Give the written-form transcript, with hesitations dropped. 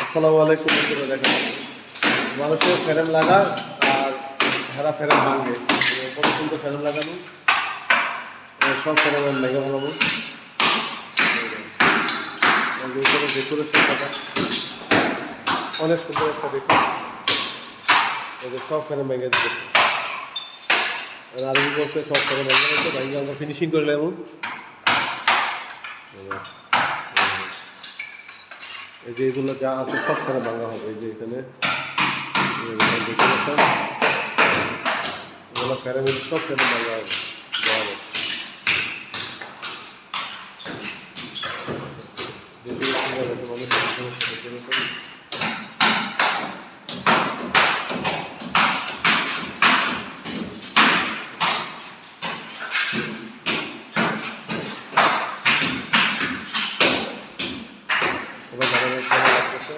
আসসালামু আলাইকুম। দেখেন মানুষের ফ্রেম লাগা আর ভেড়া ফ্রেম ভাঙবে কত সুন্দর ফ্রেম লাগানো, সব ফ্রেম আমি ভেঙে ফেলাবো। ডেকোরেশন করা অনেক সুন্দর একটা দেখুন, সব ফ্রেম ভেঙে দিতেছে। আরবি বলছে সব ফ্রেম ভেঙে দিচ্ছে, ভেঙে আমরা ফিনিশিং করলে এমন এই যে এগুলো যা আছে সব ফ্রেম ভাঙা হবে। এই যে এখানে ডেকোরেশন এগুলো ফ্রেম সব ফ্রেম ভাঙা হবে। ওরা ভালো লাগতেছে।